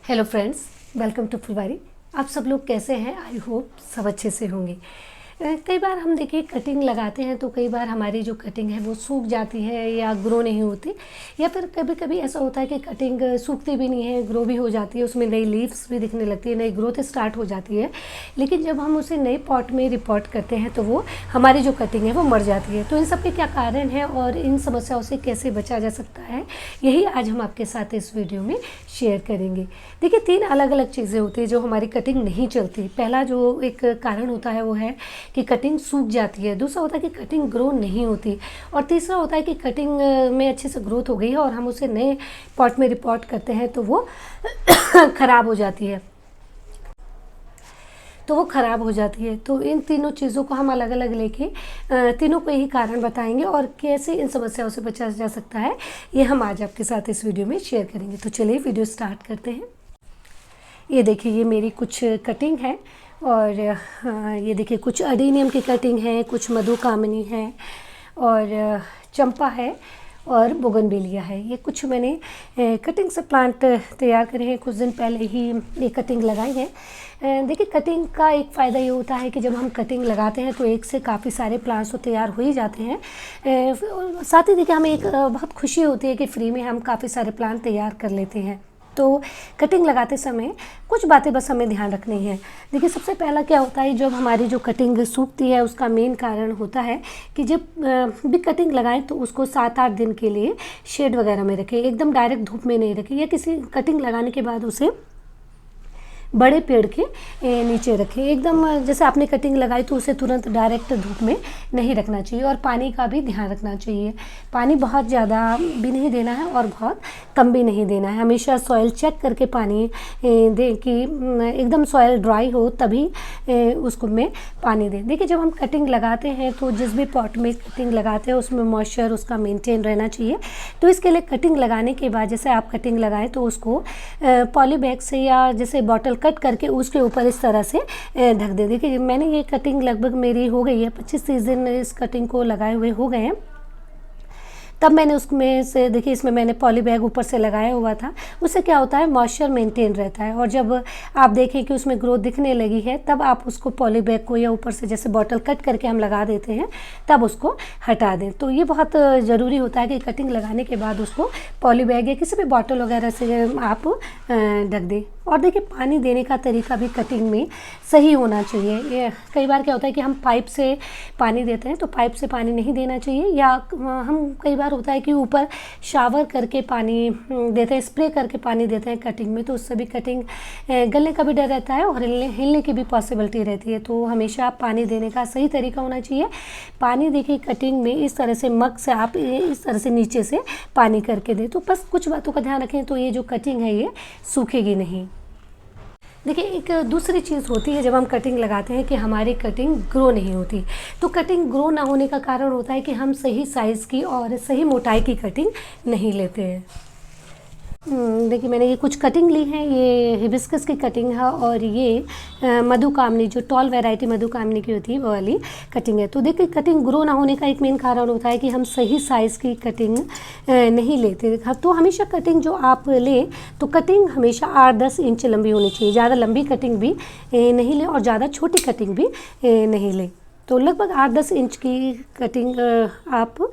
Hello friends, welcome to फुलवारी। आप सब लोग कैसे हैं? आई होप सब अच्छे से होंगे। कई बार हम देखिए कटिंग लगाते हैं तो कई बार हमारी जो कटिंग है वो सूख जाती है या ग्रो नहीं होती, या फिर कभी कभी ऐसा होता है कि कटिंग सूखती भी नहीं है, ग्रो भी हो जाती है, उसमें नई लीव्स भी दिखने लगती है, नई ग्रोथ स्टार्ट हो जाती है। लेकिन जब हम उसे नए पॉट में रिपोर्ट करते हैं तो वो हमारी जो कटिंग है वो मर जाती है। तो इन सब के क्या कारण है और इन समस्याओं से कैसे बचा जा सकता है, यही आज हम आपके साथ इस वीडियो में शेयर करेंगे। देखिए, 3 अलग अलग चीज़ें होती है जो हमारी कटिंग नहीं चलती। पहला जो एक कारण होता है वो है कि कटिंग सूख जाती है, दूसरा होता है कि कटिंग ग्रो नहीं होती, और तीसरा होता है कि कटिंग में अच्छे से ग्रोथ हो गई है और हम उसे नए पॉट में रिपोर्ट करते हैं तो वो ख़राब हो जाती है। तो इन तीनों चीज़ों को हम अलग अलग लेके तीनों को यही कारण बताएंगे और कैसे इन समस्याओं से बचा जा सकता है, ये हम आज आपके साथ इस वीडियो में शेयर करेंगे। तो चलिए वीडियो स्टार्ट करते हैं। ये देखिए, ये मेरी कुछ कटिंग है और ये देखिए कुछ अडेनियम की कटिंग है, कुछ मधुकामिनी है और चंपा है और बोगनवेलिया है। ये कुछ मैंने कटिंग से प्लांट तैयार करे हैं, कुछ दिन पहले ही ये कटिंग लगाई है। देखिए, कटिंग का एक फ़ायदा ये होता है कि जब हम कटिंग लगाते हैं तो एक से काफ़ी सारे प्लांट्स तो तैयार हो ही जाते हैं। साथ ही देखिए, हमें एक बहुत खुशी होती है कि फ्री में हम काफ़ी सारे प्लांट तैयार कर लेते हैं। तो कटिंग लगाते समय कुछ बातें बस हमें ध्यान रखनी है। देखिए, सबसे पहला क्या होता है, जब हमारी जो कटिंग सूखती है उसका मेन कारण होता है कि जब भी कटिंग लगाएं तो उसको 7-8 दिन के लिए शेड वगैरह में रखें, एकदम डायरेक्ट धूप में नहीं रखें, या किसी कटिंग लगाने के बाद उसे बड़े पेड़ के नीचे रखें। एकदम जैसे आपने कटिंग लगाई तो उसे तुरंत डायरेक्ट धूप में नहीं रखना चाहिए, और पानी का भी ध्यान रखना चाहिए। पानी बहुत ज़्यादा भी नहीं देना है और बहुत कम भी नहीं देना है। हमेशा सॉइल चेक करके पानी दें कि एकदम सॉइल ड्राई हो, तभी उसको में पानी दें। देखिए, जब हम कटिंग लगाते हैं तो जिस भी पॉट में कटिंग लगाते हैं उसमें मॉइस्चर उसका मेंटेन रहना चाहिए। तो इसके लिए कटिंग लगाने के बाद जैसे आप कटिंग लगाएं तो उसको पॉली बैग से या जैसे बॉटल कट करके उसके ऊपर इस तरह से ढक दे। देखिए, मैंने ये कटिंग लगभग मेरी हो गई है, 25-30 दिन इस कटिंग को लगाए हुए हो गए हैं। तब मैंने उसमें से देखिए, इसमें मैंने पॉली बैग ऊपर से लगाया हुआ था। उससे क्या होता है, मॉइस्चर मेंटेन रहता है, और जब आप देखें कि उसमें ग्रोथ दिखने लगी है तब आप उसको पॉली बैग को या ऊपर से जैसे बॉटल कट करके हम लगा देते हैं तब उसको हटा दें। तो ये बहुत ज़रूरी होता है कि कटिंग लगाने के बाद उसको पॉली बैग या किसी भी बॉटल वगैरह से आप ढक दें। और देखिए, पानी देने का तरीका भी कटिंग में सही होना चाहिए। ये कई बार क्या होता है कि हम पाइप से पानी देते हैं, तो पाइप से पानी नहीं देना चाहिए, या हम कई बार होता है कि ऊपर शावर करके पानी देते हैं, स्प्रे करके पानी देते हैं कटिंग में, तो उससे भी कटिंग गलने का भी डर रहता है और हिलने की भी पॉसिबिलिटी रहती है। तो हमेशा पानी देने का सही तरीका होना चाहिए। पानी देखिए, कटिंग में इस तरह से मग से आप इस तरह से नीचे से पानी करके दें। तो बस कुछ बातों का ध्यान रखें तो ये जो कटिंग है ये सूखेगी नहीं। देखिए, एक दूसरी चीज़ होती है जब हम कटिंग लगाते हैं कि हमारी कटिंग ग्रो नहीं होती। तो कटिंग ग्रो ना होने का कारण होता है कि हम सही साइज़ की और सही मोटाई की कटिंग नहीं लेते हैं। देखिए, मैंने ये कुछ कटिंग ली है, ये हिबिस्कस की कटिंग है और ये मधुकामनी, जो टॉल वैरायटी मधुकामनी की होती है वो वाली कटिंग है। तो देखिए, कटिंग ग्रो ना होने का एक मेन कारण होता है कि हम सही साइज़ की कटिंग नहीं लेते। तो हमेशा कटिंग जो आप लें तो कटिंग हमेशा 8-10 इंच लंबी होनी चाहिए। ज़्यादा लंबी कटिंग भी नहीं लें और ज़्यादा छोटी कटिंग भी नहीं लें। तो लगभग 8-10 इंच की कटिंग आप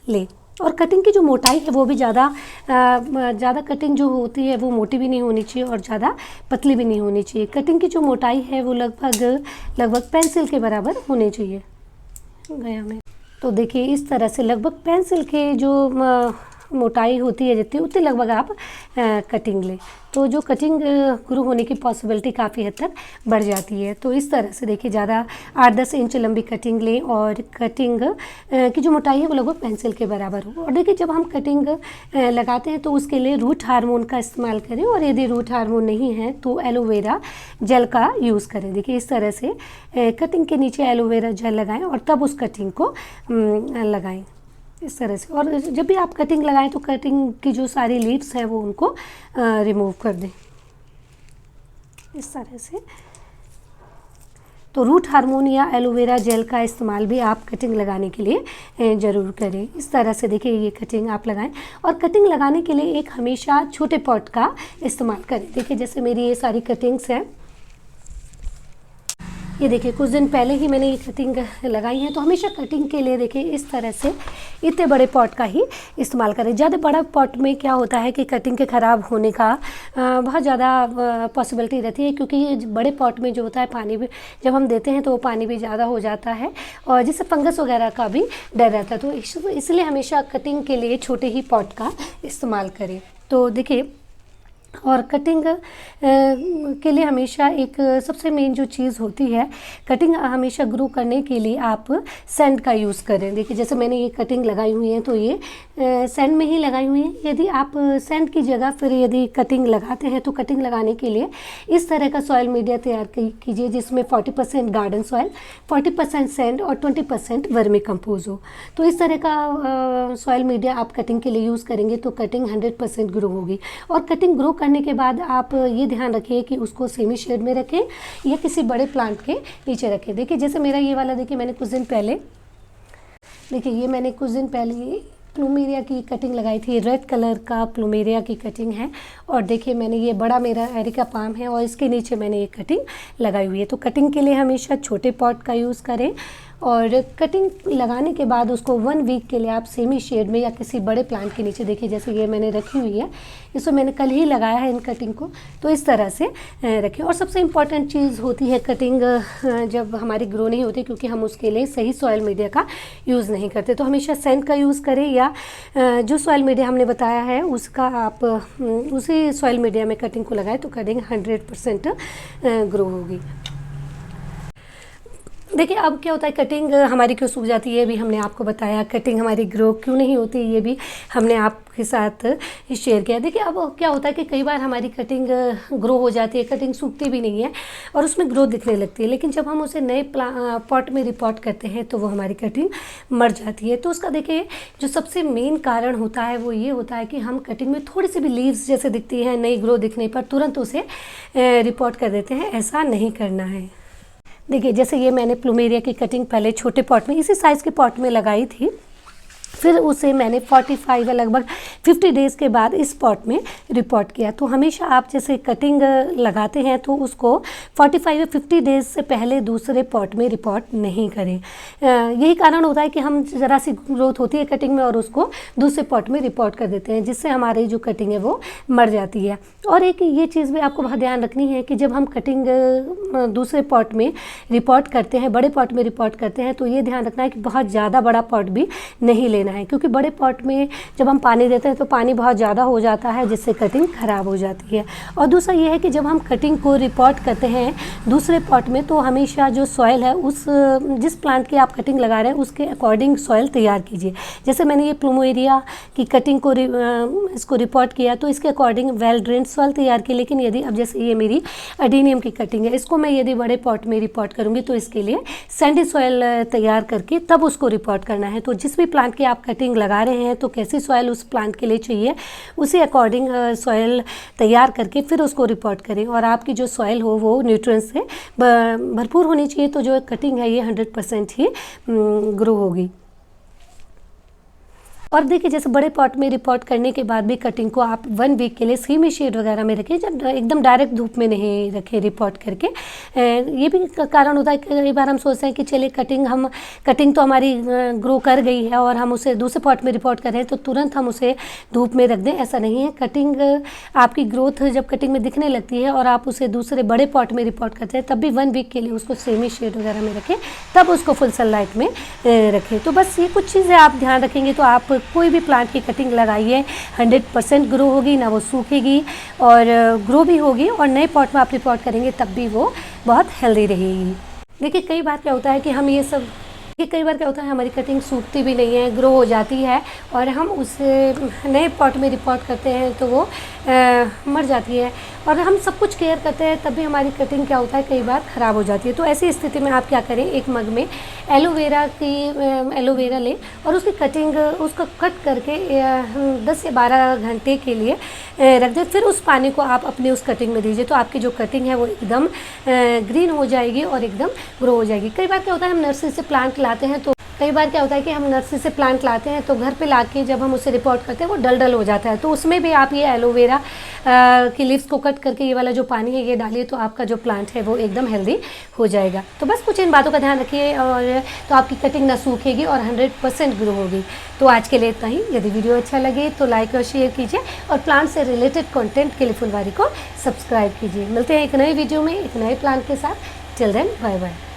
लें। और कटिंग की जो मोटाई है वो भी ज़्यादा कटिंग जो होती है वो मोटी भी नहीं होनी चाहिए और ज़्यादा पतली भी नहीं होनी चाहिए। कटिंग की जो मोटाई है वो लगभग पेंसिल के बराबर होनी चाहिए। गया मैं तो देखिए, इस तरह से लगभग पेंसिल के जो मोटाई होती है जितनी उतनी लगभग आप कटिंग लें, तो जो कटिंग ग्रो होने की पॉसिबिलिटी काफ़ी हद तक बढ़ जाती है। तो इस तरह से देखिए, ज़्यादा 8-10 इंच लंबी कटिंग लें और कटिंग की जो मोटाई है वो लगभग पेंसिल के बराबर हो। और देखिए, जब हम कटिंग लगाते हैं तो उसके लिए रूट हार्मोन का इस्तेमाल करें, और यदि रूट हार्मोन नहीं है तो एलोवेरा जेल का यूज़ करें। देखिए, इस तरह से कटिंग के नीचे एलोवेरा जेल लगाएं और तब उस कटिंग को लगाएं इस तरह से। और जब भी आप कटिंग लगाएं तो कटिंग की जो सारी लीव्स हैं वो उनको रिमूव कर दें इस तरह से। तो रूट हार्मोन या एलोवेरा जेल का इस्तेमाल भी आप कटिंग लगाने के लिए ज़रूर करें। इस तरह से देखिए ये कटिंग आप लगाएं, और कटिंग लगाने के लिए एक हमेशा छोटे पॉट का इस्तेमाल करें। देखिए जैसे मेरी ये सारी कटिंग्स हैं, ये देखिए कुछ दिन पहले ही मैंने ये कटिंग लगाई है। तो हमेशा कटिंग के लिए देखिए इस तरह से इतने बड़े पॉट का ही इस्तेमाल करें। ज़्यादा बड़ा पॉट में क्या होता है कि कटिंग के ख़राब होने का बहुत ज़्यादा पॉसिबिलिटी रहती है, क्योंकि ये बड़े पॉट में जो होता है पानी भी जब हम देते हैं तो वो पानी भी ज़्यादा हो जाता है, और जिससे फंगस वगैरह का भी डर रहता है। तो इसलिए हमेशा कटिंग के लिए छोटे ही पॉट का इस्तेमाल करें। तो देखिए, और कटिंग के लिए हमेशा एक सबसे मेन जो चीज़ होती है, कटिंग हमेशा ग्रो करने के लिए आप सैंड का यूज़ करें। देखिए जैसे मैंने ये कटिंग लगाई हुई है तो ये सैंड में ही लगाई हुई है। यदि आप सैंड की जगह फिर यदि कटिंग लगाते हैं तो कटिंग लगाने के लिए इस तरह का सॉइल मीडिया तैयार कीजिए जिसमें 40% गार्डन सॉइल, 40% सैंड और 20% वर्मी कंपोज हो। तो इस तरह का सॉइल मीडिया आप कटिंग के लिए यूज़ करेंगे तो कटिंग 100% ग्रो होगी। और कटिंग ग्रो करने के बाद आप ये ध्यान रखिए कि उसको सेमी शेड में रखें या किसी बड़े प्लांट के नीचे रखें। देखिए जैसे मेरा ये वाला, देखिए मैंने कुछ दिन पहले, देखिए ये मैंने कुछ दिन पहले प्लूमेरिया की कटिंग लगाई थी। रेड कलर का प्लूमेरिया की कटिंग है, और देखिए मैंने ये बड़ा मेरा एरिका पाम है और इसके नीचे मैंने ये कटिंग लगाई हुई है। तो कटिंग के लिए हमेशा छोटे पॉट का यूज़ करें, और कटिंग लगाने के बाद उसको 1 वीक के लिए आप सेमी शेड में या किसी बड़े प्लांट के नीचे, देखिए जैसे ये मैंने रखी हुई है, इसको मैंने कल ही लगाया है इन कटिंग को, तो इस तरह से रखें। और सबसे इम्पॉर्टेंट चीज़ होती है कटिंग जब हमारी ग्रो नहीं होती, क्योंकि हम उसके लिए सही सॉइल मीडिया का यूज़ नहीं करते। तो हमेशा सैंड का यूज़ करें, या जो सॉइल मीडिया हमने बताया है उसका आप उसी सॉइल मीडिया में कटिंग को लगाएं तो कटिंग 100% ग्रो होगी। देखिए अब क्या होता है, कटिंग हमारी क्यों सूख जाती है, भी हमने आपको बताया। कटिंग हमारी ग्रो क्यों नहीं होती, ये भी हमने आपके साथ शेयर किया। देखिए अब क्या होता है कि कई बार हमारी कटिंग ग्रो हो जाती है, कटिंग सूखती भी नहीं है और उसमें ग्रोथ दिखने लगती है, लेकिन जब हम उसे नए पॉट में रिपोर्ट करते हैं तो वो हमारी कटिंग मर जाती है। तो उसका देखिए जो सबसे मेन कारण होता है वो ये होता है कि हम कटिंग में थोड़ी सी भी लीव्स जैसे दिखती है, नई ग्रो दिखने पर तुरंत उसे रिपोर्ट कर देते हैं। ऐसा नहीं करना है। देखिए जैसे ये मैंने प्लूमेरिया की कटिंग पहले छोटे पॉट में, इसी साइज़ के पॉट में लगाई थी, फिर उसे मैंने 45 या लगभग 50 डेज़ के बाद इस पॉट में रिपोर्ट किया। तो हमेशा आप जैसे कटिंग लगाते हैं तो उसको 45 या 50 डेज़ से पहले दूसरे पॉट में रिपोर्ट नहीं करें। यही कारण होता है कि हम ज़रा सी ग्रोथ होती है कटिंग में और उसको दूसरे पॉट में रिपोर्ट कर देते हैं, जिससे हमारी जो कटिंग है वो मर जाती है। और एक ये चीज़ भी आपको बहुत ध्यान रखनी है कि जब हम कटिंग दूसरे पॉट में रिपोर्ट करते हैं, बड़े पॉट में रिपोर्ट करते हैं, तो ये ध्यान रखना है कि बहुत ज़्यादा बड़ा पॉट भी नहीं लेना है, क्योंकि बड़े पॉट में जब हम पानी देते हैं तो पानी बहुत ज़्यादा हो जाता है, जिससे कटिंग ख़राब हो जाती है। और दूसरा ये है कि जब हम कटिंग को रिपोर्ट करते हैं दूसरे पॉट में तो हमेशा जो सॉइल है उस जिस प्लांट की आप कटिंग लगा रहे हैं उसके अकॉर्डिंग सॉइल तैयार कीजिए। जैसे मैंने ये प्लूमेरिया की कटिंग को इसको रिपोर्ट किया तो इसके अकॉर्डिंग वेल ड्रेन सॉइल तैयार की, लेकिन यदि अब जैसे ये मेरी अडीनियम की कटिंग है, इसको मैं यदि बड़े पॉट में रिपोर्ट करूँगी तो इसके लिए सैंडी सॉइल तैयार करके तब उसको रिपोर्ट करना है। तो जिस भी प्लांट की आप कटिंग लगा रहे हैं तो कैसी सॉइल उस प्लांट के लिए चाहिए उसी अकॉर्डिंग सॉइल तैयार करके फिर उसको रिपोर्ट करें। और आपकी जो सॉइल हो वो न्यूट्रिएंट्स से भरपूर होनी चाहिए, तो जो कटिंग है ये 100% ही ग्रो होगी। और देखिए जैसे बड़े पॉट में रिपोर्ट करने के बाद भी कटिंग को आप 1 वीक के लिए सेमी शेड वगैरह में रखें, जब एकदम डायरेक्ट धूप में नहीं रखें रिपोर्ट करके। ये भी कारण होता है कि कई बार हम सोचते हैं कि चलिए कटिंग तो हमारी ग्रो कर गई है और हम उसे दूसरे पॉट में रिपोर्ट कर रहे हैं तो तुरंत हम उसे धूप में रख दें, ऐसा नहीं है। कटिंग आपकी ग्रोथ जब कटिंग में दिखने लगती है और आप उसे दूसरे बड़े पॉट में रिपोर्ट करते हैं तब भी 1 वीक के लिए उसको सेमी शेड वगैरह में रखें, तब उसको फुल सनलाइट में रखें। तो बस ये कुछ चीज़ें आप ध्यान रखेंगे तो आप कोई भी प्लांट की कटिंग लगाइए 100% ग्रो होगी, ना वो सूखेगी और ग्रो भी होगी, और नए पॉट में आप रिपोर्ट करेंगे तब भी वो बहुत हेल्दी रहेगी। देखिए कई बार क्या होता है कि हमारी कटिंग सूखती भी नहीं है, ग्रो हो जाती है और हम उसे नए पॉट में रिपोर्ट करते हैं तो वो मर जाती है। और हम सब कुछ केयर करते हैं तब भी हमारी कटिंग क्या होता है, कई बार ख़राब हो जाती है। तो ऐसी स्थिति में आप क्या करें, एक मग में एलोवेरा लें और उसकी कटिंग उसको कट करके 10 या 12 घंटे के लिए रख दें। फिर उस पानी को आप अपने उस कटिंग में दीजिए, तो आपकी जो कटिंग है वो एकदम ग्रीन हो जाएगी और एकदम ग्रो हो जाएगी। कई बार क्या होता है, हम नर्सरी से प्लांट लाते हैं तो घर पे लाके जब हम उसे रिपोर्ट करते हैं वो डल हो जाता है। तो उसमें भी आप ये एलोवेरा की लीव्स को कट करके ये वाला जो पानी है ये डालिए, तो आपका जो प्लांट है वो एकदम हेल्दी हो जाएगा। तो बस कुछ इन बातों का ध्यान रखिए और तो आपकी कटिंग ना सूखेगी और 100% ग्रो होगी। तो आज के लिए इतना ही। यदि वीडियो अच्छा लगे तो लाइक और शेयर कीजिए और प्लांट से रिलेटेड कंटेंट के लिए फुलवारी को सब्सक्राइब कीजिए। मिलते हैं एक नए वीडियो में एक नए प्लांट के साथ। Till then bye bye.